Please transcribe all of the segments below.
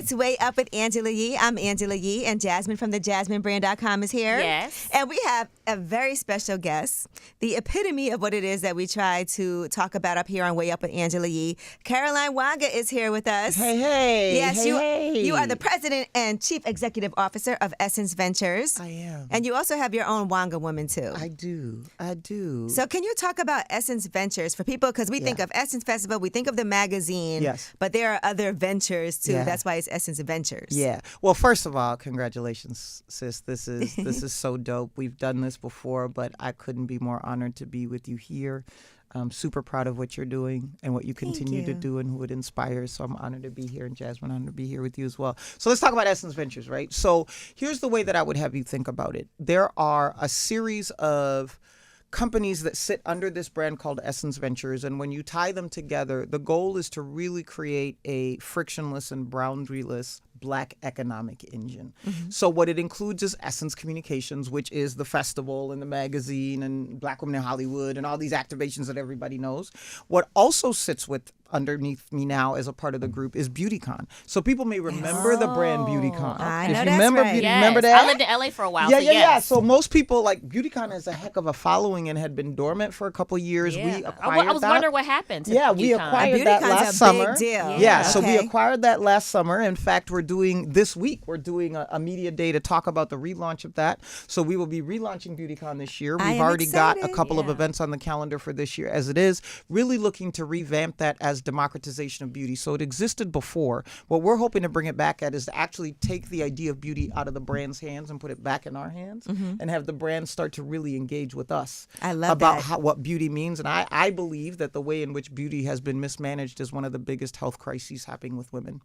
It's Way Up with Angela Yee. I'm Angela Yee, and Jasmine from thejasminebrand.com is here. Yes. And we have a very special guest, the epitome of what it is that we try to talk about up here on Way Up with Angela Yee. Caroline Wanga is here with us. Hey. Yes, Hey. you are the president and chief executive officer of Essence Ventures. I am. And you also have your own Wanga woman, too. I do. So can you talk about Essence Ventures for people? Because we think of Essence Festival, we think of the magazine. Yes. But there are other ventures, too. Yeah. That's why it's Essence Ventures. Yeah. Well, first of all, congratulations, sis. This is so dope. We've done this before, but I couldn't be more honored to be with you here. I'm super proud of what you're doing and what you continue to do and who it inspires. So I'm honored to be here, and Jasmine, honored to be here with you as well. So let's talk about Essence Ventures, right? So here's the way that I would have you think about it. There are a series of companies that sit under this brand called Essence Ventures, and when you tie them together, the goal is to really create a frictionless and boundaryless Black economic engine. So what it includes is Essence Communications, which is the festival and the magazine and Black Women in Hollywood and all these activations that everybody knows. What also sits with underneath me now as a part of the group is BeautyCon. So people may remember the brand BeautyCon. I If know you that's remember right. remember that? I lived in LA for a while. Yeah. So most people, like, BeautyCon has a heck of a following and had been dormant for a couple of years. Yeah. We acquired I was that. wondering what happened to Yeah, we BeautyCon. acquired that BeautyCon's last a summer. big deal. Yeah, so we Okay. acquired that last summer. In fact, we're doing this week, we're doing a media day to talk about the relaunch of that. So we will be relaunching BeautyCon this year. I We've am already got a excited. couple of events on the calendar for this year as it is, really looking to revamp that as democratization of beauty. So it existed before. What we're hoping to bring it back at is to actually take the idea of beauty out of the brand's hands and put it back in our hands and have the brand start to really engage with us I love about that. what beauty means. And I believe that the way in which beauty has been mismanaged is one of the biggest health crises happening with women,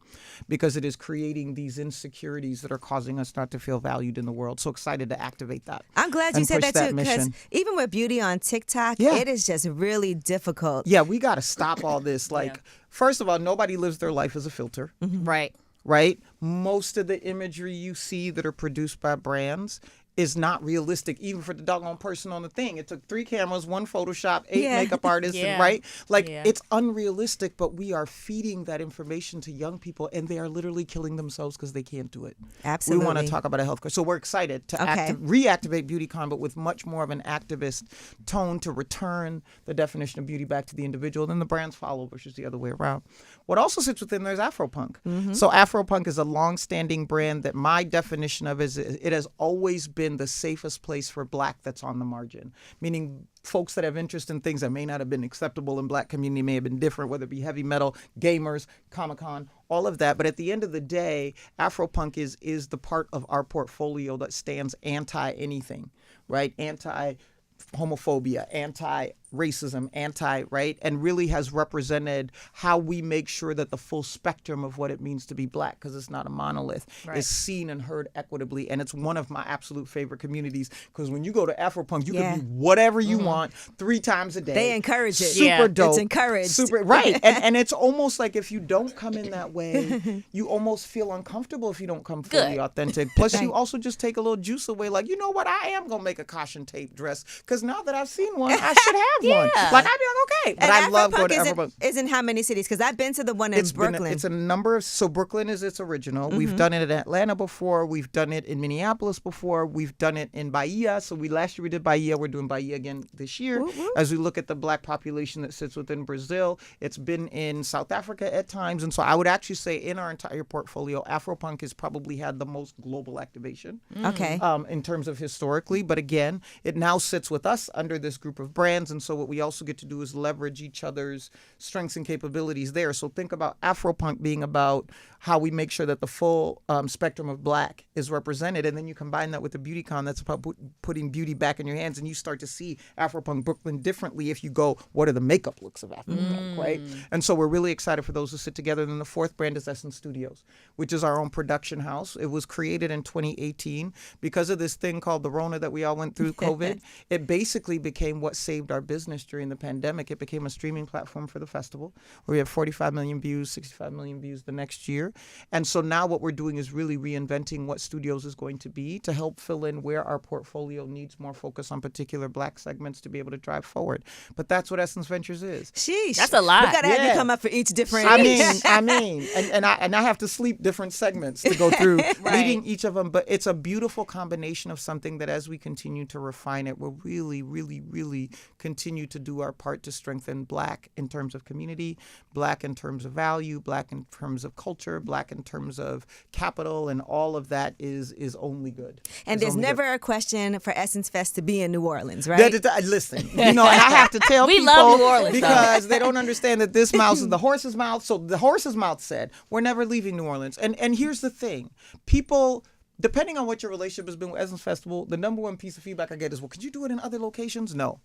because it is creating these insecurities that are causing us not to feel valued in the world. So excited to activate that. I'm glad you and said push that too, because mission. even with beauty on TikTok, Yeah. it is just really difficult. Yeah, we got to stop all this. Like, first of all, nobody lives their life as a filter. Right. Right? Most of the imagery you see that are produced by brands is not realistic, even for the doggone person on the thing. It took 3 cameras, 1 Photoshop, 8 Yeah. makeup artists, Yeah. and, right? Like, Yeah. it's unrealistic, but we are feeding that information to young people, and they are literally killing themselves because they can't do it. Absolutely. We want to talk about a health crisis. So we're excited to Okay. reactivate BeautyCon, but with much more of an activist tone to return the definition of beauty back to the individual. Then the brands follow, versus the other way around. What also sits within there is Afropunk. So Afropunk is a long-standing brand that my definition of is it has always been the safest place for Black that's on the margin, meaning folks that have interest in things that may not have been acceptable in Black community, may have been different, whether it be heavy metal, gamers, Comic-Con, all of that. But at the end of the day, Afropunk is the part of our portfolio that stands anti-anything, right? Anti-homophobia, anti-racism, right? And really has represented how we make sure that the full spectrum of what it means to be Black, because it's not a monolith, is seen and heard equitably. And it's one of my absolute favorite communities, because when you go to Afropunk, you can be whatever you want 3 times a day. They encourage it. Super dope. It's encouraged. Super, right. And it's almost like if you don't come in that way, you almost feel uncomfortable if you don't come fully authentic. Plus, you also just take a little juice away. Like, you know what? I am going to make a caution tape dress, because now that I've seen one, I should have one. Like, I'd be like, okay. But And I love going to Afropunk Afropunk. is in how many cities? Because I've been to the one in Brooklyn. It's a number of, so Brooklyn is its original. We've done it in Atlanta before. We've done it in Minneapolis before. We've done it in Bahia. So last year we did Bahia. We're doing Bahia again this year. As we look at the Black population that sits within Brazil, it's been in South Africa at times. And so I would actually say in our entire portfolio, Afropunk has probably had the most global activation. Okay. In terms of historically. But again, it now sits with us under this group of brands. And so what we also get to do is leverage each other's strengths and capabilities there. So think about Afropunk being about how we make sure that the full spectrum of Black is represented. And then you combine that with the BeautyCon, that's about putting beauty back in your hands. And you start to see Afropunk Brooklyn differently if you go, what are the makeup looks of Afropunk, right? And so we're really excited for those to sit together. And then the 4th brand is Essence Studios, which is our own production house. It was created in 2018 because of this thing called the Rona that we all went through, COVID. It basically became what saved our business during the pandemic. It became a streaming platform for the festival where we have 45 million views, 65 million views the next year. And so now what we're doing is really reinventing what Studios is going to be to help fill in where our portfolio needs more focus on particular Black segments to be able to drive forward. But that's what Essence Ventures is. Sheesh. That's a lot. We got to have you come up for each different. I mean, and I have to sleep different segments to go through leading each of them. But it's a beautiful combination of something that as we continue to refine it, we'll really, really, really continue to do our part to strengthen Black in terms of community, Black in terms of value, Black in terms of culture, Black in terms of capital, and all of that is only good. And there's never a question for Essence Fest to be in New Orleans, right? Listen, and I have to tell we people love New Orleans because they don't understand that this mouth is the horse's mouth. So the horse's mouth said, we're never leaving New Orleans. And here's the thing. People, depending on what your relationship has been with Essence Festival, the number one piece of feedback I get is, well, could you do it in other locations? No.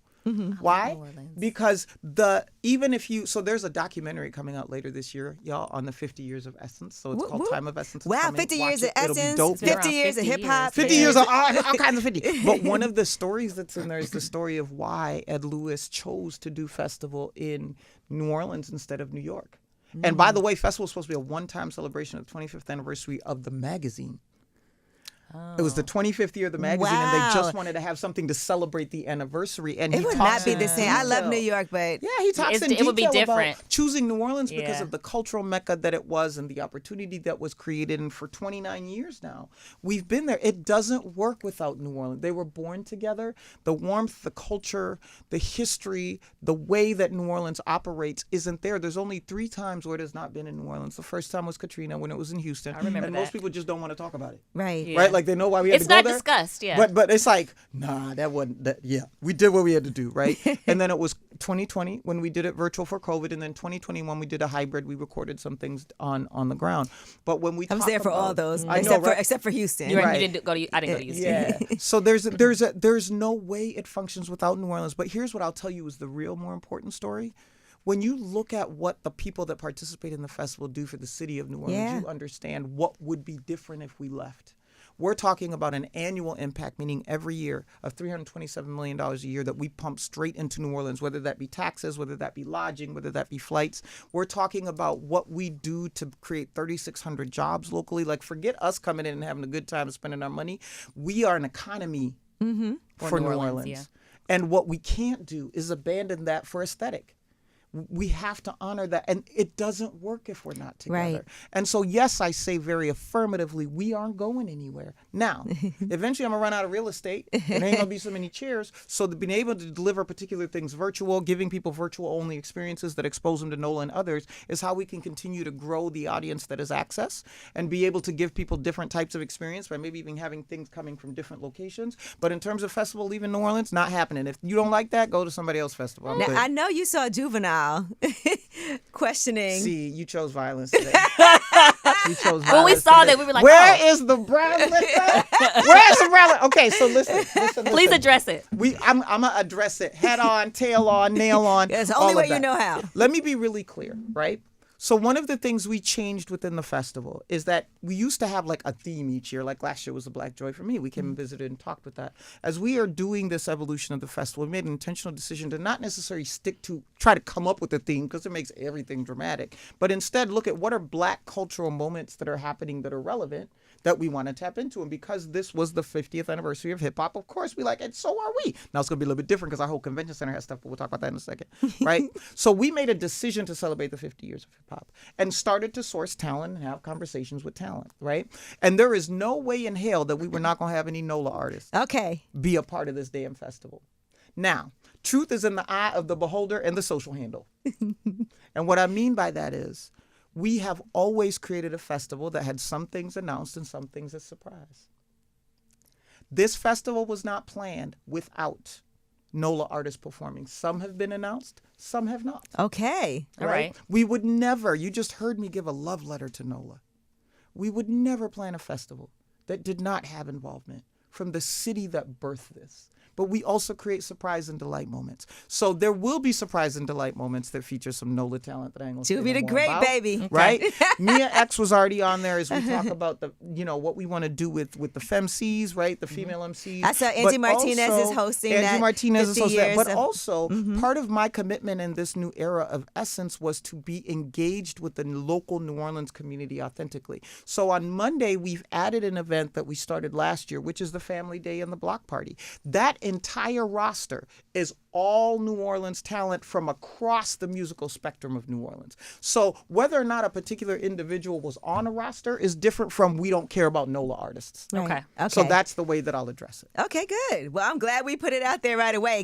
Why? Because there's a documentary coming out later this year, y'all, on the 50 years of Essence. So it's called Time of Essence. Wow, 50 years of Essence, 50 years of hip hop. 50 years of all kinds of 50. But one of the stories that's in there is the story of why Ed Lewis chose to do festival in New Orleans instead of New York. And by the way, festival was supposed to be a one-time celebration of the 25th anniversary of the magazine. It was the 25th year of the magazine, and they just wanted to have something to celebrate the anniversary. And it would not be the same. I love New York, but he talks in detail it would be different. About choosing New Orleans because of the cultural mecca that it was and the opportunity that was created. And for 29 years now, we've been there. It doesn't work without New Orleans. They were born together. The warmth, the culture, the history, the way that New Orleans operates isn't there. There's only 3 times where it has not been in New Orleans. The first time was Katrina when it was in Houston. I remember and that. most people just don't want to talk about it. Right. Yeah. Right? Like they know why we had to go there. It's not discussed, yeah. But it's like, nah, that wasn't that. Yeah, we did what we had to do, right? And then it was 2020 when we did it virtual for COVID, and then 2021 we did a hybrid. We recorded some things on the ground. But when we I was there for all those, except for Houston. You didn't go to. I didn't go to Houston. Yeah. So there's no way it functions without New Orleans. But here's what I'll tell you is the real more important story. When you look at what the people that participate in the festival do for the city of New Orleans, you understand what would be different if we left. We're talking about an annual impact, meaning every year, of $327 million a year that we pump straight into New Orleans, whether that be taxes, whether that be lodging, whether that be flights. We're talking about what we do to create 3,600 jobs locally. Like, forget us coming in and having a good time and spending our money. We are an economy for New Orleans. Yeah. And what we can't do is abandon that for aesthetic. We have to honor that. And it doesn't work if we're not together. Right. And so, yes, I say very affirmatively, we aren't going anywhere. Now, eventually I'm going to run out of real estate. There ain't going to be so many chairs. So being able to deliver particular things virtual, giving people virtual-only experiences that expose them to NOLA and others is how we can continue to grow the audience that is access and be able to give people different types of experience by maybe even having things coming from different locations. But in terms of festival leaving New Orleans, not happening. If you don't like that, go to somebody else's festival. Now, I know you saw Juvenile questioning. See, you chose violence today. You chose violence When we saw today. that, we were like, Where is the brown liquor? Where's the brown liquor? Okay, so listen. Please address it. I'm going to address it head on, tail on, nail on. It's the only way you know how. Let me be really clear, right? So one of the things we changed within the festival is that we used to have like a theme each year. Like last year was the Black Joy for me. We came and visited and talked with that. As we are doing this evolution of the festival, we made an intentional decision to not necessarily try to come up with a theme because it makes everything dramatic, but instead look at what are Black cultural moments that are happening that are relevant that we want to tap into. And because this was the 50th anniversary of hip hop, of course we like it. So are we. Now it's going to be a little bit different because our whole convention center has stuff, but we'll talk about that in a second, right? So we made a decision to celebrate the 50 years of hip hop and started to source talent and have conversations with talent, right? And there is no way in hell that we were not going to have any NOLA artists be a part of this damn festival. Now, truth is in the eye of the beholder and the social handle. And what I mean by that is we have always created a festival that had some things announced and some things as surprise. This festival was not planned without NOLA artists performing. Some have been announced, some have not. Okay. All right. We would never, you just heard me give a love letter to NOLA. We would never plan a festival that did not have involvement from the city that birthed this. but we also create surprise and delight moments. So there will be surprise and delight moments that feature some NOLA talent that I ain't gonna say Juvie no the more Great, about, baby. right? Mia X was already on there as we talk about the, what we want to do with the femcs, right? The female MCs. I saw Angie Martinez is hosting that. Angie Martinez is 50 hosting that. years But of- also, part of my commitment in this new era of Essence was to be engaged with the local New Orleans community authentically. So on Monday, we've added an event that we started last year, which is the Family Day and the Block Party. That entire roster is all New Orleans talent from across the musical spectrum of New Orleans. So whether or not a particular individual was on a roster is different from we don't care about NOLA artists. Okay. So that's the way that I'll address it. Okay, good. Well, I'm glad we put it out there right away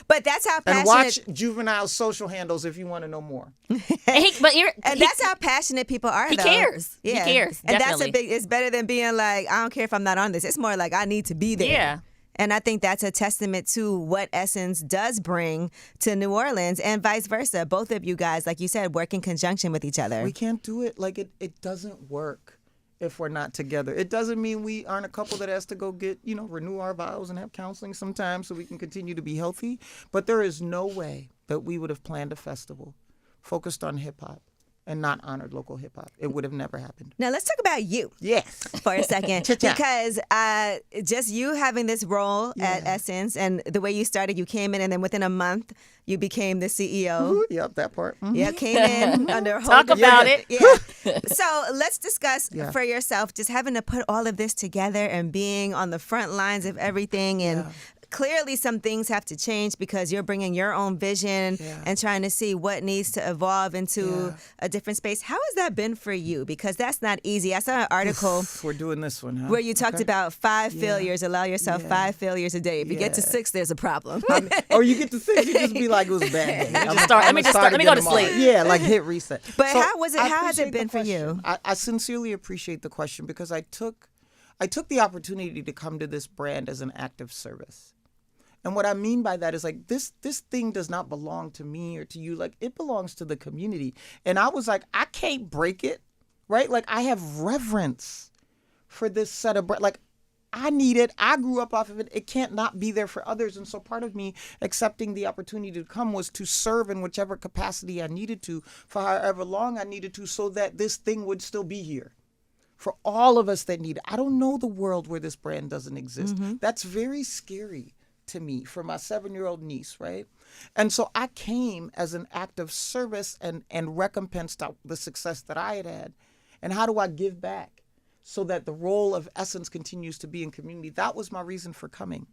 but that's how passionate. And watch Juvenile's social handles if you want to know more. And that's how passionate people are. He though. cares. Yeah. He cares. And Definitely. that's it's better than being like, I don't care if I'm not on this. It's more like I need to be there. Yeah. And I think that's a testament to what Essence does bring to New Orleans and vice versa. Both of you guys, like you said, work in conjunction with each other. We can't do it. Like it doesn't work if we're not together. It doesn't mean we aren't a couple that has to go get, renew our vows and have counseling sometimes so we can continue to be healthy. But there is no way that we would have planned a festival focused on hip hop and not honored local hip hop. It would have never happened. Now let's talk about you. Yes. For a second. Because just you having this role at Essence and the way you started, you came in and then within a month you became the CEO. Yep, that part. Mm-hmm. Yeah, came in under a whole Talk about it. Yeah. So let's discuss for yourself just having to put all of this together and being on the front lines of everything and clearly some things have to change because you're bringing your own vision and trying to see what needs to evolve into a different space. How has that been for you? Because that's not easy. I saw an article We're doing this one, huh? where you talked about 5 failures. Allow yourself 5 failures a day. If you get to 6, there's a problem. Or you get to 6, you just be like, it was a bad day. Let me go to sleep. Yeah, like hit reset. But how has it been for you? I sincerely appreciate the question because I took the opportunity to come to this brand as an act of service. And what I mean by that is like this thing does not belong to me or to you. Like it belongs to the community. And I was like, I can't break it, right? Like I have reverence for this set of like I need it. I grew up off of it. It can't not be there for others. And so part of me accepting the opportunity to come was to serve in whichever capacity I needed to for however long I needed to so that this thing would still be here. For all of us that need it. I don't know the world where this brand doesn't exist. That's very scary to me for my 7-year-old niece, right? And so I came as an act of service and recompensed the success that I had. And how do I give back so that the role of Essence continues to be in community? That was my reason for coming.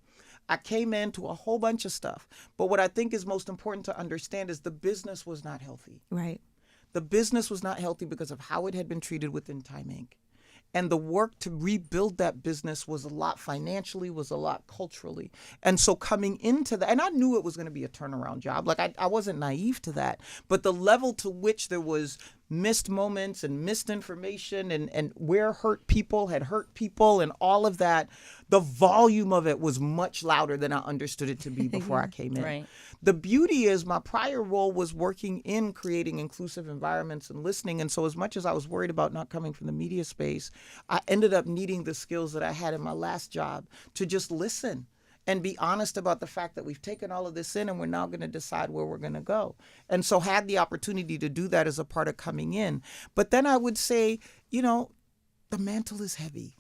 I came into a whole bunch of stuff. But what I think is most important to understand is the business was not healthy. Right. The business was not healthy because of how it had been treated within Time Inc. And the work to rebuild that business was a lot financially, was a lot culturally. And so coming into that, and I knew it was going to be a turnaround job. Like I wasn't naive to that. But the level to which there was missed moments and missed information and where hurt people had hurt people and all of that, the volume of it was much louder than I understood it to be before I came in. Right. The beauty is my prior role was working in creating inclusive environments and listening. And so as much as I was worried about not coming from the media space, I ended up needing the skills that I had in my last job to just listen and be honest about the fact that we've taken all of this in and we're now going to decide where we're going to go. And so had the opportunity to do that as a part of coming in. But then I would say, the mantle is heavy.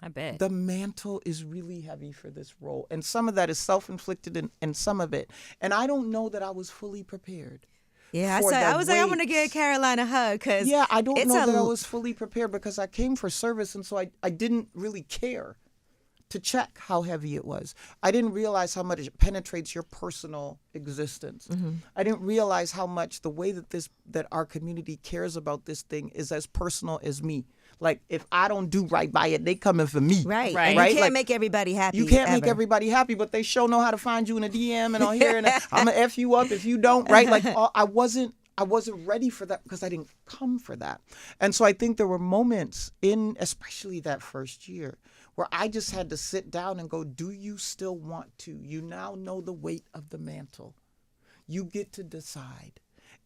I bet. The mantle is really heavy for this role. And some of that is self-inflicted and some of it. And I don't know that I was fully prepared. Yeah, I was like, I want to give Caroline a hug because I don't know that I was fully prepared because I came for service. And so I didn't really care to check how heavy it was. I didn't realize how much it penetrates your personal existence. I didn't realize how much the way that our community cares about this thing is as personal as me. Like if I don't do right by it, they coming for me. Right. Right. And you can't make everybody happy. You can't make everybody happy, but they sure know how to find you in a DM and on here and I'm gonna F you up if you don't, right? Like I wasn't ready for that because I didn't come for that. And so I think there were moments especially that first year, where I just had to sit down and go, do you still want to? You now know the weight of the mantle. You get to decide.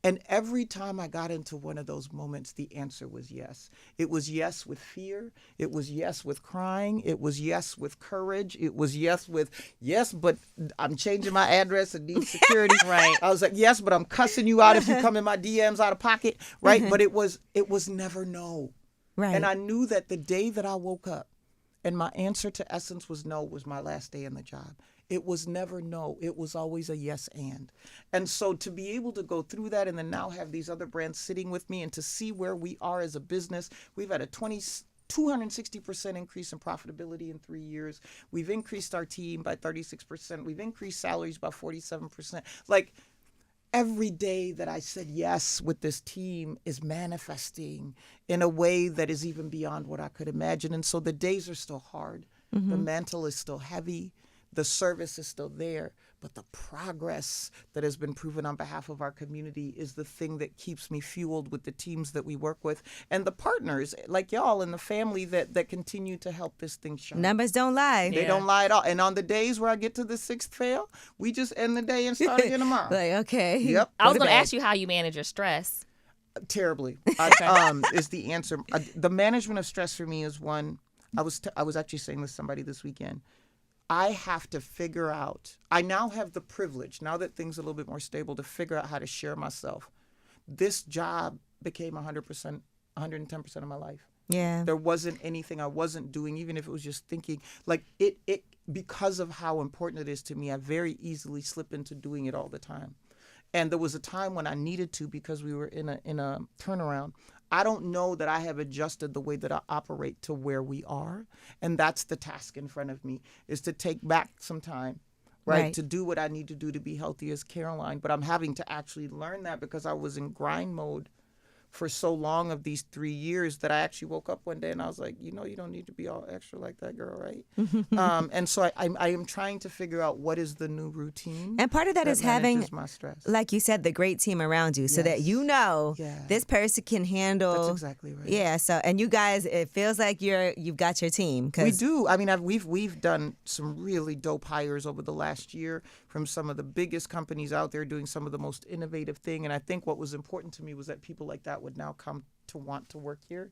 And every time I got into one of those moments, the answer was yes. It was yes with fear. It was yes with crying. It was yes with courage. It was yes with, yes, but I'm changing my address and need security. Right. I was like, yes, but I'm cussing you out if you come in my DMs out of pocket. Right. But it was never no. Right. And I knew that the day that I woke up and my answer to Essence was no was my last day in the job. It was never no. It was always a yes and. And so to be able to go through that and then now have these other brands sitting with me and to see where we are as a business, we've had a 260% increase in profitability in 3 years. We've increased our team by 36%. We've increased salaries by 47%. Like, every day that I said yes with this team is manifesting in a way that is even beyond what I could imagine. And so the days are still hard. The mantle is still heavy. The service is still there, but the progress that has been proven on behalf of our community is the thing that keeps me fueled with the teams that we work with and the partners like y'all and the family that continue to help this thing shine. Numbers don't lie. They don't lie at all. And on the days where I get to the 6th fail, we just end the day and start again tomorrow. Like, okay. Yep. I was going to ask you how you manage your stress. Terribly, is the answer. The management of stress for me is one. I was actually saying this to somebody this weekend. I have to figure out, I now have the privilege, now that things are a little bit more stable, to figure out how to share myself. This job became 100%, 110% of my life. Yeah. There wasn't anything I wasn't doing, even if it was just thinking. Like, it because of how important it is to me, I very easily slip into doing it all the time. And there was a time when I needed to because we were in a turnaround. I don't know that I have adjusted the way that I operate to where we are. And that's the task in front of me, is to take back some time, right? To do what I need to do to be healthy as Caroline. But I'm having to actually learn that because I was in grind mode for so long of these 3 years that I actually woke up one day and I was like, you don't need to be all extra like that girl, right? And so I am trying to figure out what is the new routine. And part of that is having, my stress. like you said, the great team around you, so that this person can handle. That's exactly right. Yeah. So, and you guys, it feels like you've got your team. We do. I mean, we've done some really dope hires over the last year from some of the biggest companies out there doing some of the most innovative thing. And I think what was important to me was that people like that would now come to want to work here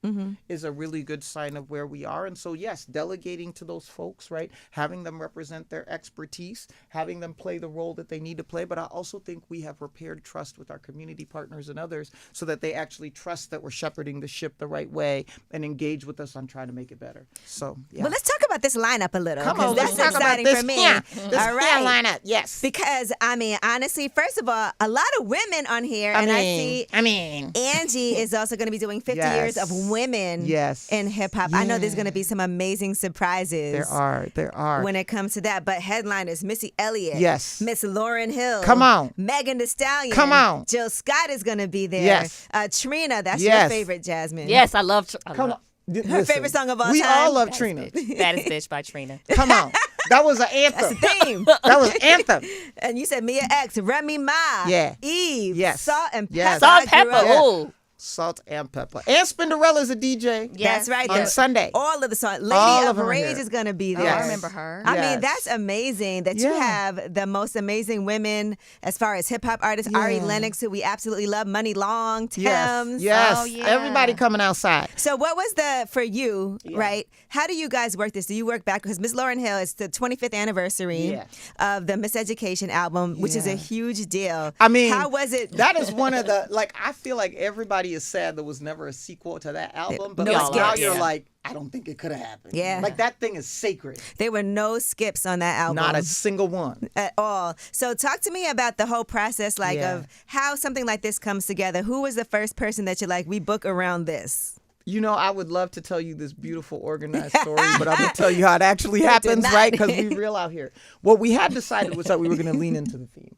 is a really good sign of where we are. And so, yes, delegating to those folks, right? Having them represent their expertise, having them play the role that they need to play. But I also think we have repaired trust with our community partners and others so that they actually trust that we're shepherding the ship the right way and engage with us on trying to make it better. So, yeah. Well, let's talk about this lineup a little. Come on, that's let's talk exciting about this for me. This all right. lineup, yes. Because, I mean, honestly, first of all, a lot of women on here. I see Angie is also going to be doing 50 years of women in hip hop. I know there's going to be some amazing surprises. There are. When it comes to that. But headliners, Missy Elliott. Yes. Miss Lauryn Hill. Come on. Megan Thee Stallion. Come on. Jill Scott is going to be there. Yes. Trina, that's your favorite, Jasmine. Yes, I love. Come on. Her favorite song of all time. We all love Trina. Baddest Bitch by Trina. Come on. That was an anthem. That's the theme. That was an anthem. And you said Mia X, Remy Ma, Eve, Yes. Salt and Pepper. Yes. Salt and Pepper. Ooh. Salt and Pepper. And Spinderella's a DJ. That's right. On Sunday. All of the songs. All Lady of of them are Rage here. is going to be there. Oh, I remember her. I mean, that's amazing that you have the most amazing women as far as hip hop artists. Ari Lennox, who we absolutely love. Money Long, Thames. Yes. Oh, yeah. Everybody coming outside. So what was for you, right? How do you guys work this? Do you work back? Because Miss Lauryn Hill is the 25th anniversary of the Miseducation album, which is a huge deal. I mean, how was it? That is one of the, I feel like everybody is sad there was never a sequel to that album. But No now skips. you're like, I don't think it could have happened. Yeah. Like, that thing is sacred. There were no skips on that album. Not a single one. At all. So talk to me about the whole process, of how something like this comes together. Who was the first person that you're like, we book around this? I would love to tell you this beautiful, organized story, but I'm going to tell you how it actually happens, right? Because we're real out here. What we had decided was that we were going to lean into the theme.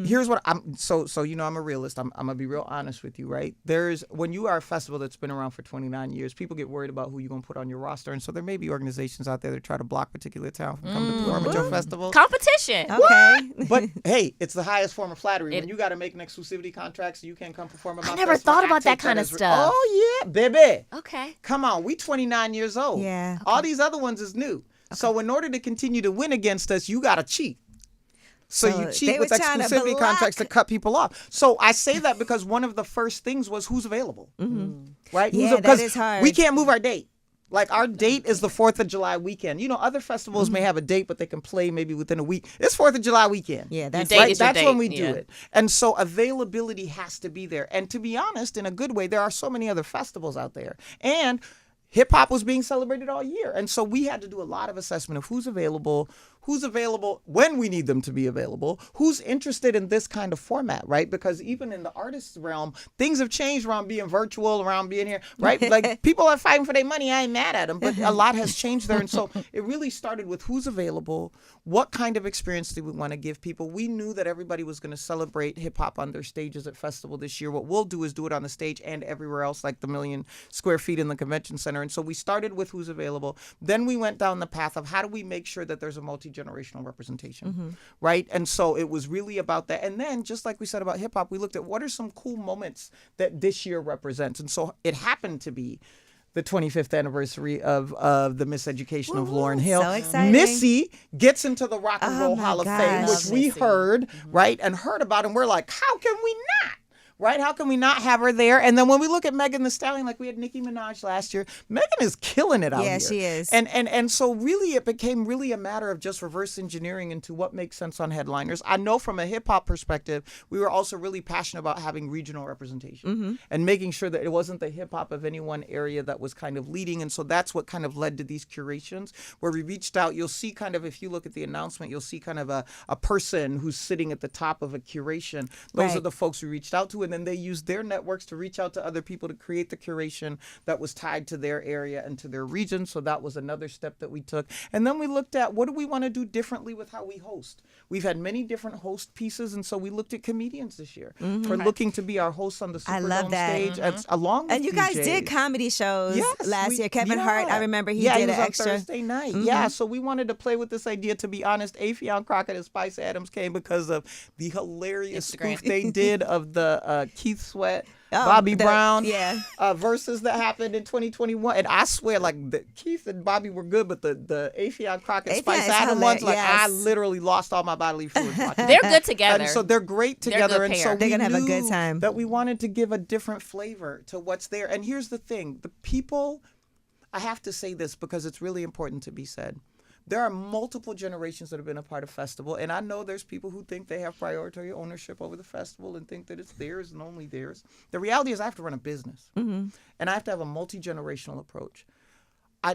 Here's what I'm I'm a realist. I'm gonna be real honest with you, right? When you are a festival that's been around for 29 years, people get worried about who you're gonna put on your roster, and so there may be organizations out there that try to block particular talent from coming to perform at your festival. Competition. Okay. But hey, it's the highest form of flattery. When you got to make an exclusivity contract so you can't come perform at my festival. I never thought about that kind of stuff. Oh yeah, baby. Okay. Come on, we 29 years old. Yeah. All these other ones is new. Okay. So in order to continue to win against us, you gotta cheat. So you they cheat was with trying to exclusivity contracts to block. cut people off. So I say that because one of the first things was who's available, right? Yeah, that because is hard. we can't move our date. Like our date is the 4th of July weekend. You know, other festivals may have a date, but they can play maybe within a week. It's 4th of July weekend. Yeah, that's date right. is your That's date, when we do yeah. it. And so availability has to be there. And to be honest, in a good way, there are so many other festivals out there. And hip hop was being celebrated all year. And so we had to do a lot of assessment of who's available when we need them to be available, who's interested in this kind of format, right? Because even in the artist's realm, things have changed around being virtual, around being here, right? Like people are fighting for their money. I ain't mad at them, but a lot has changed there. And so it really started with who's available, what kind of experience do we want to give people? We knew that everybody was going to celebrate hip hop on their stages at festival this year. What we'll do is do it on the stage and everywhere else, like the 1 million square feet in the convention center. And so we started with who's available. Then we went down the path of how do we make sure that there's a multi-generational representation, right? And so it was really about that. And then just like we said about hip hop, we looked at what are some cool moments that this year represents. And so it happened to be the 25th anniversary of the Miseducation of Lauryn Hill. So exciting. Missy gets into the Rock and Roll my Hall of Fame, gosh. which we heard, right, and heard about, and we're like, how can we not? Right? How can we not have her there? And then when we look at Megan Thee Stallion, like we had Nicki Minaj last year, Megan is killing it out here. Yeah, she is. And so really it became really a matter of just reverse engineering into what makes sense on headliners. I know from a hip hop perspective, we were also really passionate about having regional representation and making sure that it wasn't the hip hop of any one area that was kind of leading. And so that's what kind of led to these curations where we reached out. You'll see kind of, if you look at the announcement, you'll see kind of a person who's sitting at the top of a curation. Those are the folks we reached out to. And then they used their networks to reach out to other people to create the curation that was tied to their area and to their region. So that was another step that we took. And then we looked at what do we want to do differently with how we host. We've had many different host pieces, and so we looked at comedians this year for looking to be our hosts on the Superdome stage, along with And you guys DJs. did comedy shows last year. Kevin yeah. Hart, I remember he yeah, did he was an on extra. Thursday night. Yeah, so we wanted to play with this idea. To be honest, Affion Crockett and Spice Adams came because of the hilarious spoof they did of the Keith Sweat, Bobby Brown verses that happened in 2021. And I swear, like, Keith and Bobby were good, but the Affion Crockett, Spice Adams ones, like, I literally lost all my bodily fluids watching. They're good together. And so they're great together. They're good and so pair. They're we gonna have a good knew time. that we wanted to give a different flavor to what's there. And here's the thing. The people, I have to say this because it's really important to be said. There are multiple generations that have been a part of festival, and I know there's people who think they have priority ownership over the festival and think that it's theirs and only theirs. The reality is I have to run a business, and I have to have a multi-generational approach.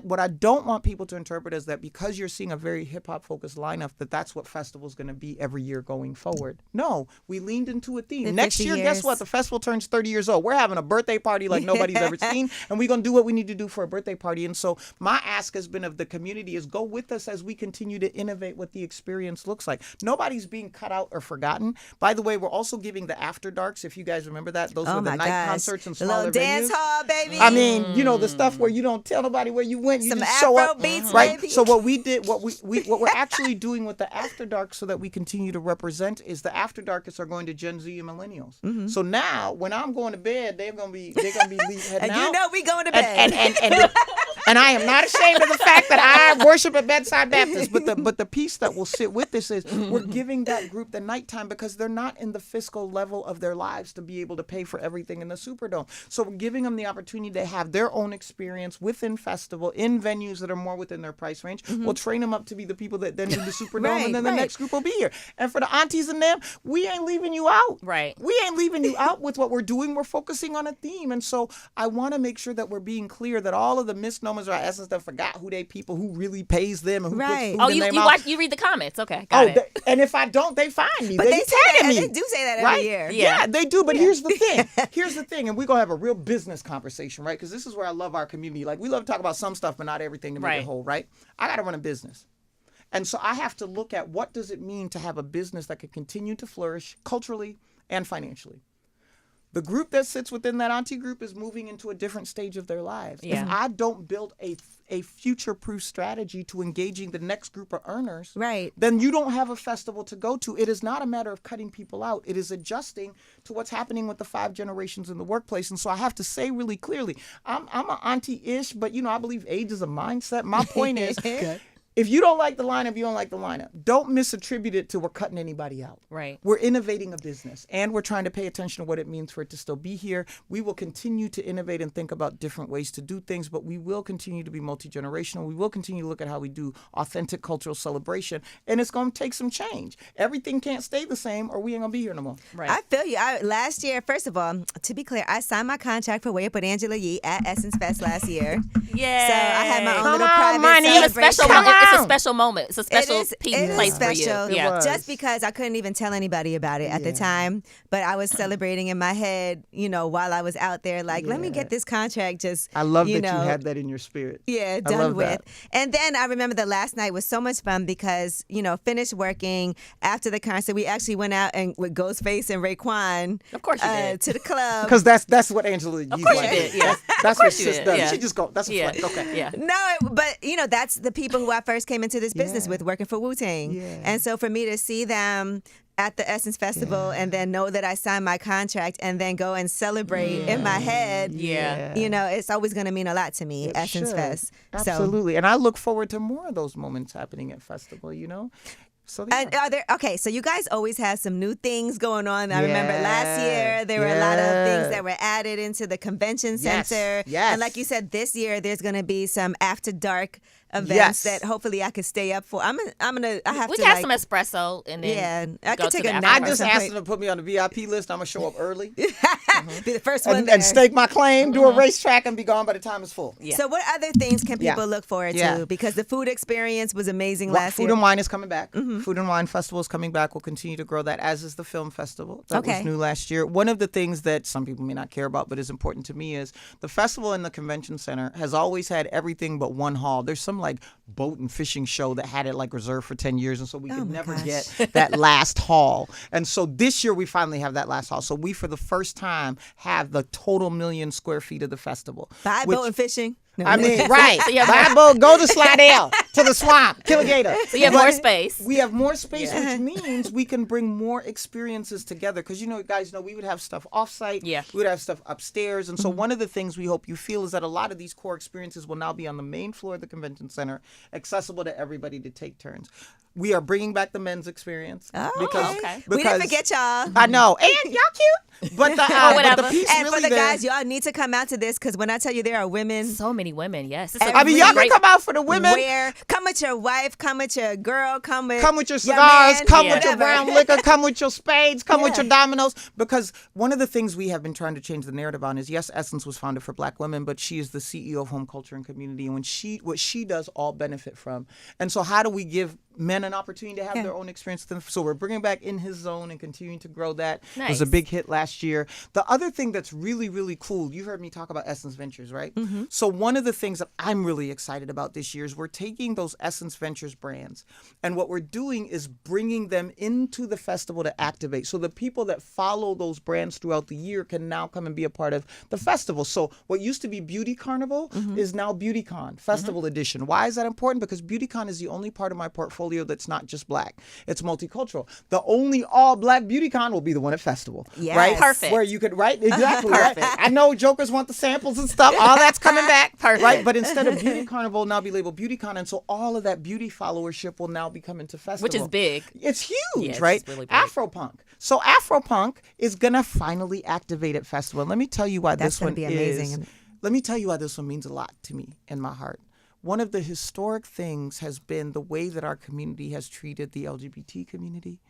What I don't want people to interpret is that because you're seeing a very hip-hop focused lineup, that's what festival's going to be every year going forward. No, we leaned into a theme. Next year, guess what? The festival turns 30 years old. We're having a birthday party like nobody's ever seen, and we're going to do what we need to do for a birthday party. And so my ask has been of the community is go with us as we continue to innovate what the experience looks like. Nobody's being cut out or forgotten. By the way, we're also giving the After Darks, if you guys remember that. Those were the night concerts and the smaller little dance venues. hall, baby. I mean, you know, the stuff where you don't tell nobody where you went, you Some just show Afro up, beats, right? baby. So what we did, what we're actually doing with the After Dark, so that we continue to represent, is the After Darkers are going to Gen Z and millennials. So now, when I'm going to bed, they're gonna be heading And out. you know we going to bed. And I am not ashamed of the fact that I worship at Bedside Baptist. But the piece that will sit with this is we're giving that group the nighttime because they're not in the fiscal level of their lives to be able to pay for everything in the Superdome. So we're giving them the opportunity to have their own experience within festival, in venues that are more within their price range. We'll train them up to be the people that then do the Superdome, and then the next group will be here. And for the aunties and them, we ain't leaving you out. Right. We ain't leaving you out with what we're doing. We're focusing on a theme. And so I want to make sure that we're being clear that all of the misnomers are essence that forgot who they people, who really pays them, and who puts food in their mouth. You read the comments. Okay, got it. And if I don't, they find me. But they they be say tagging that, me. they do say that every Right? year. Yeah, they do. But here's the thing. Here's the thing. And we're going to have a real business conversation, right? Because this is where I love our community. Like, we love to talk about some stuff, but not everything to make it whole, right? I got to run a business. And so I have to look at what does it mean to have a business that can continue to flourish culturally and financially. The group that sits within that auntie group is moving into a different stage of their lives. Yeah. If I don't build a future-proof strategy to engaging the next group of earners, then you don't have a festival to go to. It is not a matter of cutting people out. It is adjusting to what's happening with the 5 generations in the workplace. And so I have to say really clearly, I'm an auntie-ish, but, you know, I believe age is a mindset. My point is, If you don't like the lineup, you don't like the lineup. Don't misattribute it to we're cutting anybody out. Right. We're innovating a business, and we're trying to pay attention to what it means for it to still be here. We will continue to innovate and think about different ways to do things, but we will continue to be multi-generational. We will continue to look at how we do authentic cultural celebration, and it's going to take some change. Everything can't stay the same, or we ain't going to be here no more. Right. I feel you. Last year, first of all, to be clear, I signed my contract for Way Up with Angela Yee at Essence Fest last year. Yeah. So I had my own Come little on, private money. celebration. It's a special moment. It's a special place for you. Special. Yeah. Just because I couldn't even tell anybody about it at the time, but I was celebrating in my head, while I was out there, like, let me get this contract just, I love that you had that in your spirit. Yeah, I done love with. that. And then I remember the last night was so much fun because, finished working. After the concert, we actually went out and with Ghostface and Raekwon. Of course you did. To the club. Because that's what Angela Yee's Of course like. you did, yeah. That's what she did, does. yeah. She just go, that's a flex. Okay. Yeah. No, but that's the people who I first came into this business with, working for Wu-Tang. Yeah. And so for me to see them at the Essence Festival and then know that I signed my contract and then go and celebrate in my head, it's always going to mean a lot to me, Essence should. Fest. Absolutely. And I look forward to more of those moments happening at Festival, So And are there, so you guys always have some new things going on. I remember last year there were a lot of things that were added into the convention center. Yes. And like you said, this year there's going to be some after dark events that hopefully I could stay up for. I have We to can have some espresso and then I go could to take the a after nap. I party. just asked them to put me on the VIP list. I'm going to show up early be the first one there. and stake my claim, do a racetrack, and be gone by the time it's full. Yeah. So what other things can people look forward to? Because the food experience was amazing last year. Food and Wine is coming back. Food and Wine Festival is coming back. We'll continue to grow that, as is the Film Festival. That was new last year. One of the things that some people may not care about but is important to me is the festival and the convention center has always had everything but one hall. There's some boat and fishing show that had it reserved for 10 years, and so we could never get that last hall. And so this year we finally have that last hall. So we, for the first time, have the total 1 million square feet of the festival. Buy boat and fishing. No. I mean, right. Buy a boat, go to Slidell, to the swamp, kill a gator. So you have more space. We have more space, which means we can bring more experiences together. Because, guys know we would have stuff offsite. Yeah. We would have stuff upstairs. And so one of the things we hope you feel is that a lot of these core experiences will now be on the main floor of the convention center, accessible to everybody to take turns. We are bringing back the men's experience. Because we didn't forget y'all. I know. And y'all cute. But the piece and really for the there, guys, y'all need to come out to this, because when I tell you there are women. So many women, yes. Y'all can come out for the women. Come with your wife, come with your girl, come with your cigars, man, come with your brown liquor, come with your spades, come with your dominoes. Because one of the things we have been trying to change the narrative on is, yes, Essence was founded for Black women, but she is the CEO of Home Culture and Community, and what she does, all benefit from. And so how do we give men an opportunity to have their own experience? So we're bringing back In His Zone and continuing to grow that. Nice. It was a big hit last year. The other thing that's really, really cool, you heard me talk about Essence Ventures, right? Mm-hmm. So one of the things that I'm really excited about this year is we're taking those Essence Ventures brands, and what we're doing is bringing them into the festival to activate. So the people that follow those brands throughout the year can now come and be a part of the festival. So what used to be Beauty Carnival is now BeautyCon Festival Edition. Why is that important? Because BeautyCon is the only part of my portfolio that's not just Black. It's multicultural. The only all Black BeautyCon will be the one at Festival. Yes. Right? Perfect. Where you could, right? Exactly. Perfect. Right? I know jokers want the samples and stuff. All that's coming back. Perfect. Right? But instead of Beauty Carnival, now be labeled BeautyCon. And so all of that beauty followership will now be coming to Festival. Which is big. It's huge, Yeah, right? It's really big. Afropunk. So Afropunk is going to finally activate at Festival. Let me tell you why That's this one gonna be amazing. Let me tell you why this one means a lot to me in my heart. One of the historic things has been the way that our community has treated the LGBT community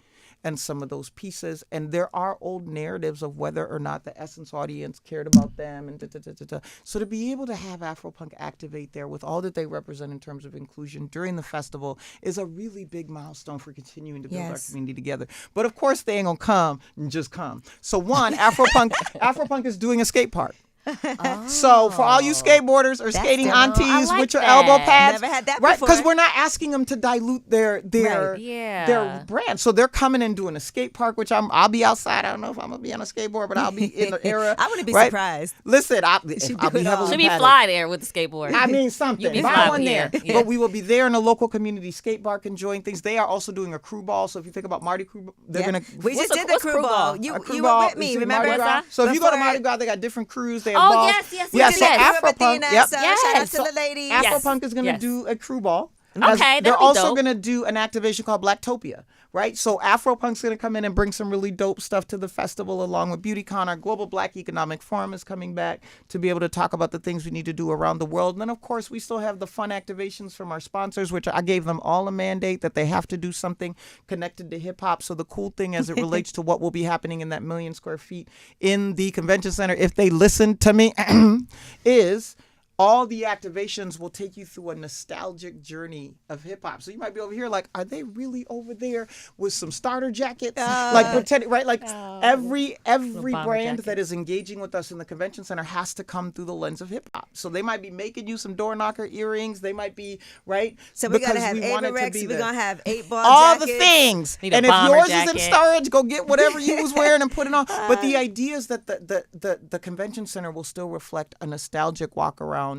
and some of those pieces. And there are old narratives of whether or not the Essence audience cared about them. And So to be able to have Afropunk activate there with all that they represent in terms of inclusion during the festival is a really big milestone for continuing to build our community together. But of course, they ain't going to come and just come. So one, Afropunk is doing a skate park. So for all you skateboarders or skating aunties with your elbow pads, never had that right? before. Because we're not asking them to dilute their brand. So they're coming and doing a skate park, which I'll be outside. I don't know if I'm gonna be on a skateboard, but I'll be in the era. I wouldn't be right? surprised. Listen, I'll be Should heavily be padded. fly there with the skateboard. I mean something. Be Buy fly, one there. yeah. But we will be there in a local community skate park enjoying things. They are also doing a crew ball. So if you think about Mardi Gras, they're gonna. We just did the what's crew ball. You were with me, remember? Mardi Gras? So if you go to Before- Mardi Gras, they got different crews. They have balls. yes. Yeah, so Yes. Afropunk, So shout out to so the ladies. Afropunk is going to do a crew ball. Okay, they're that'll be also dope. going to do an activation called Blacktopia, right? So Afropunk's going to come in and bring some really dope stuff to the festival along with BeautyCon. Our Global Black Economic Forum is coming back to be able to talk about the things we need to do around the world. And then, of course, we still have the fun activations from our sponsors, which I gave them all a mandate that they have to do something connected to hip hop. So the cool thing as it relates to what will be happening in that 1 million square feet in the convention center, if they listen to me, is all the activations will take you through a nostalgic journey of hip hop. So you might be over here like, are they really over there with some starter jackets? Like pretending, right? Like every brand that is engaging with us in the convention center has to come through the lens of hip hop. So they might be making you some door knocker earrings. They might be, right? So we got to have Averex. We're going to have 8-ball all jackets. the things. Need a and if bomber yours jacket. is in storage, go get whatever you was wearing and put it on. But the idea is that the convention center will still reflect a nostalgic walk around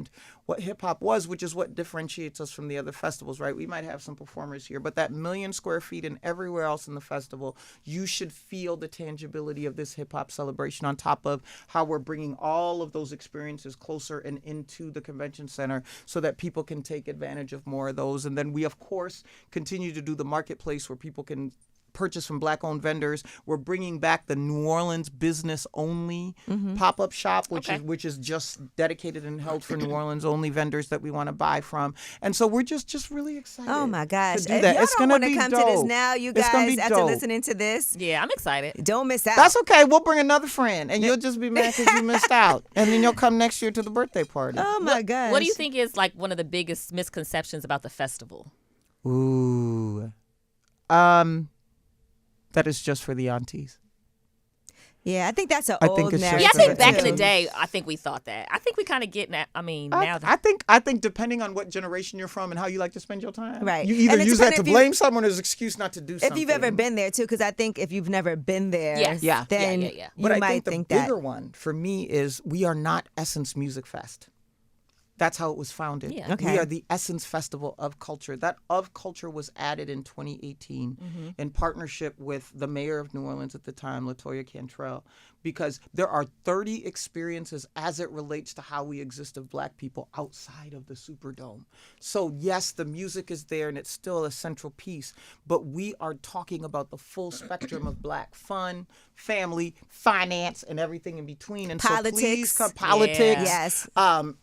what hip hop was, which is what differentiates us from the other festivals, right? We might have some performers here, but that 1 million square feet and everywhere else in the festival, you should feel the tangibility of this hip hop celebration on top of how we're bringing all of those experiences closer and into the convention center so that people can take advantage of more of those. And then we, of course, continue to do the marketplace where people can purchase from Black-owned vendors. We're bringing back the New Orleans business-only pop-up shop, which is just dedicated and held for New Orleans-only vendors that we want to buy from. And so we're just really excited. Oh my gosh! To do If that. y'all It's don't gonna want to be come dope. to this now, you It's gonna guys, be after dope. listening to this, Yeah, I'm excited. don't miss out. That's okay. We'll bring another friend, and you'll just be mad because you missed out. And then you'll come next year to the birthday party. Oh my gosh! What do you think is like one of the biggest misconceptions about the festival? Ooh. That is just for the aunties. Yeah, I think that's an I old think it's narrative. Yeah, I think back in too. the day, I think we thought that. I think we kind of get that. I mean, now I think depending on what generation you're from and how you like to spend your time, Right. you either And it use that depends to if you- blame someone as an excuse not to do something. If you've ever been there too, because I think if you've never been there, Yes. Yeah. then Yeah. you But I might think the that. bigger one for me is we are not Essence Music Fest. That's how it was founded. Yeah. Okay. We are the Essence Festival of Culture. That of Culture was added in 2018 in partnership with the mayor of New Orleans at the time, LaToya Cantrell, because there are 30 experiences as it relates to how we exist of Black people outside of the Superdome. So yes, the music is there and it's still a central piece, but we are talking about the full spectrum of Black fun, family, finance, and everything in between. And Politics. so please come politics, Yes.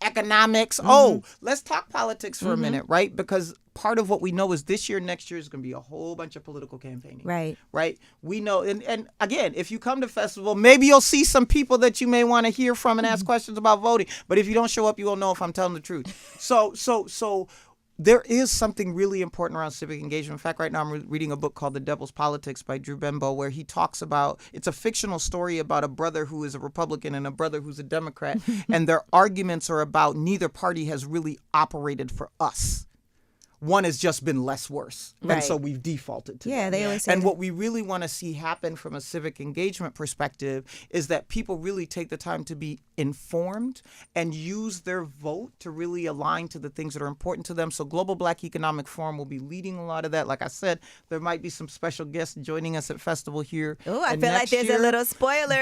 economics. Oh, let's talk politics for a minute, right? Because part of what we know is this year, next year is going to be a whole bunch of political campaigning. Right. Right. We know. And again, if you come to festival, maybe you'll see some people that you may want to hear from and ask questions about voting. But if you don't show up, you won't know if I'm telling the truth. So there is something really important around civic engagement. In fact, right now I'm reading a book called The Devil's Politics by Drew Bembo, where he talks about, it's a fictional story about a brother who is a Republican and a brother who's a Democrat. And their arguments are about neither party has really operated for us. One has just been less worse. Right. And so we've defaulted to that. They always say And that. what we really want to see happen from a civic engagement perspective is that people really take the time to be informed and use their vote to really align to the things that are important to them. So Global Black Economic Forum will be leading a lot of that. Like I said, there might be some special guests joining us at festival here. Oh, I and feel like next there's year. a little spoiler.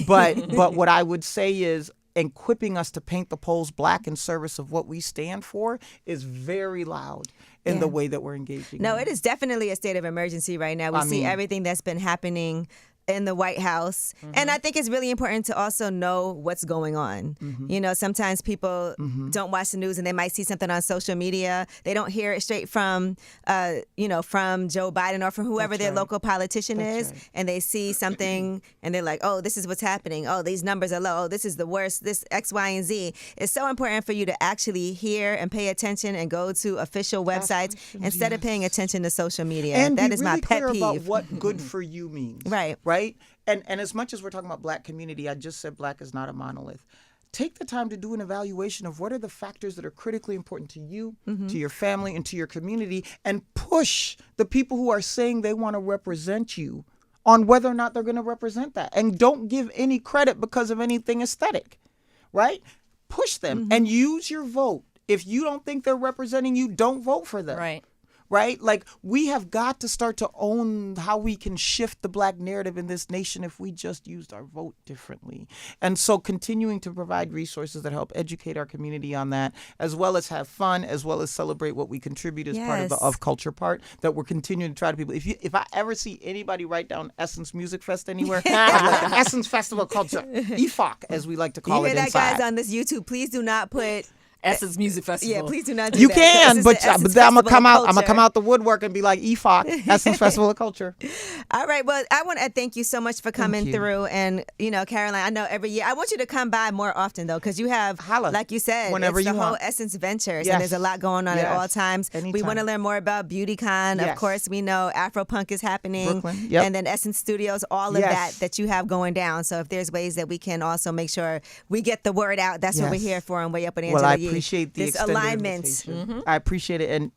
But what I would say is equipping us to paint the polls black in service of what we stand for is very loud in the way that we're engaging. No, it is definitely a state of emergency right now. We see everything that's been happening in the White House. And I think it's really important to also know what's going on. You know, sometimes people don't watch the news and they might see something on social media. They don't hear it straight from, from Joe Biden or from whoever their local politician is. Right. And they see something and they're like, oh, this is what's happening. Oh, these numbers are low. Oh, this is the worst. This X, Y, and Z. It's so important for you to actually hear and pay attention and go to official websites instead of paying attention to social media. And that be is really my pet clear peeve. about what good for you means. Right. Right? And as much as we're talking about Black community, I just said Black is not a monolith. Take the time to do an evaluation of what are the factors that are critically important to you, to your family, and to your community, and push the people who are saying they want to represent you on whether or not they're going to represent that. And don't give any credit because of anything aesthetic, right? Push them and use your vote. If you don't think they're representing you, don't vote for them. Right. right? Like, we have got to start to own how we can shift the Black narrative in this nation if we just used our vote differently. And so continuing to provide resources that help educate our community on that, as well as have fun, as well as celebrate what we contribute as part of the of culture part, that we're continuing to try to people. If I ever see anybody write down Essence Music Fest anywhere, I'm like, the Essence Festival Culture, EFOC, as we like to call it inside. You hear that, guys, on this YouTube? Please do not put Essence Music Festival. Yeah, please do not do you that. You can, but I'm gonna come out. Culture. I'm gonna come out the woodwork and be like EFOC, Essence Festival of Culture. All right. Well, I want to thank you so much for coming through. And Caroline, I know every year I want you to come by more often though, because you have, like you said, whenever it's the you whole want. Essence Ventures, Yes. and there's a lot going on at all times. Anytime. We want to learn more about BeautyCon. Yes. Of course, we know Afropunk is happening, Brooklyn. Yep. and then Essence Studios, all of that you have going down. So if there's ways that we can also make sure we get the word out, that's what we're here for. And Way Up with Angela Well, I Yee. appreciate the alignment. I appreciate it, and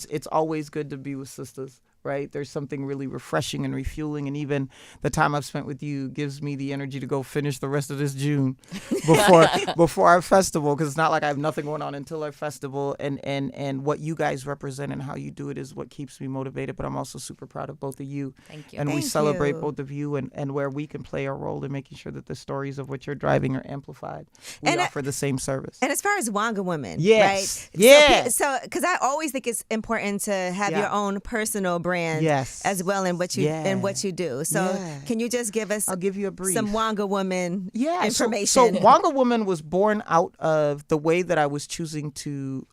it's always good to be with sisters. Right? There's something really refreshing and refueling, and even the time I've spent with you gives me the energy to go finish the rest of this June before our festival, because it's not like I have nothing going on until our festival, and what you guys represent and how you do it is what keeps me motivated. But I'm also super proud of both of you. Thank you. And we Thank celebrate you. both of you, and where we can play a role in making sure that the stories of what you're driving are amplified. We offer the same service. And as far as Wanga Woman, yes, right? Yeah. So, because I always think it's important to have your own personal brand, as well in what you do. So, can you just give us? I'll give you a brief. Some Wanga Woman information. So Wanga Woman was born out of the way that I was choosing to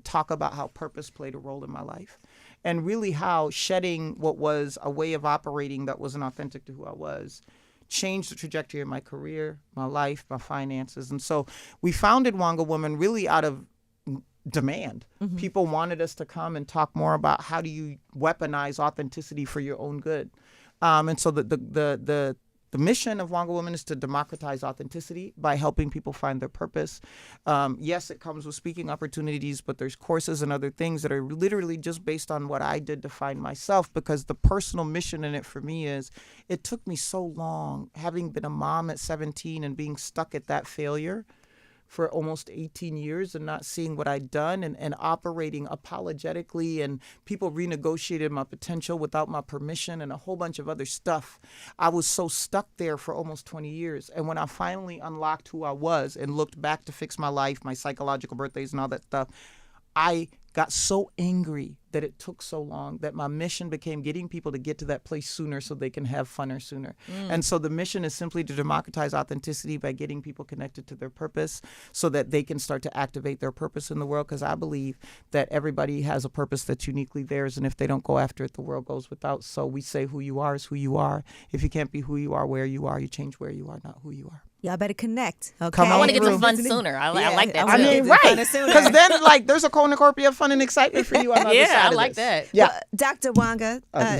talk about how purpose played a role in my life, and really how shedding what was a way of operating that wasn't authentic to who I was changed the trajectory of my career, my life, my finances. And so we founded Wanga Woman really out of demand. People wanted us to come and talk more about how do you weaponize authenticity for your own good. And so the mission of Wanga Woman is to democratize authenticity by helping people find their purpose. Yes, it comes with speaking opportunities, but there's courses and other things that are literally just based on what I did to find myself, because the personal mission in it for me is, it took me so long, having been a mom at 17 and being stuck at that failure for almost 18 years and not seeing what I'd done, and operating apologetically, and people renegotiated my potential without my permission and a whole bunch of other stuff. I was so stuck there for almost 20 years. And when I finally unlocked who I was and looked back to fix my life, my psychological birthdays and all that stuff, I got so angry that it took so long, that my mission became getting people to get to that place sooner so they can have funner sooner. And so the mission is simply to democratize authenticity by getting people connected to their purpose so that they can start to activate their purpose in the world, because I believe that everybody has a purpose that's uniquely theirs, and if they don't go after it, the world goes without. So we say who you are is who you are. If you can't be who you are where you are, you change where you are, not who you are. Y'all better connect. Okay. Come on I want to get to through. fun sooner. I like that. I mean, right. Because then, there's a cornucopia of fun and excitement for you on the other side I of like this. that. Yeah. Well, Dr. Wanga, My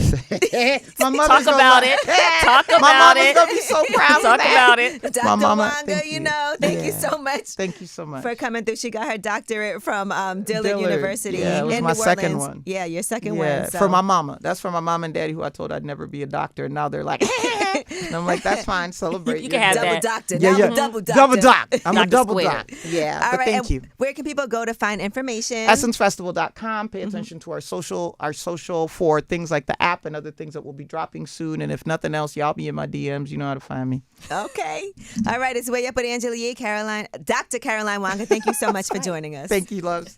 Talk mother's gonna about love- it. Talk My about mama's it. gonna be so proud Talk of that. about it. Dr. My mama, Wanga, thank you. thank you so much. Thank you so much. For coming through. She got her doctorate from Dillard University Yeah, it was in my New second Orleans. one. Yeah, your second Yeah, one. So. for my mama. That's for my mom and daddy, who I told I'd never be a doctor. And now they're like, and I'm like, that's fine. Celebrate. You can have double that. doctor. Yeah, Now yeah. I'm double doctor. Double doc. I'm a Dr. double Squared. doc. Yeah, All but right, thank and you. Where can people go to find information? EssenceFestival.com. Pay attention to our social for things like the app and other things that will be dropping soon. And if nothing else, y'all be in my DMs. You know how to find me. Okay. All right. It's Way Up with Angela Yee. Dr. Caroline Wanga, thank you so much for joining us. Thank you, loves.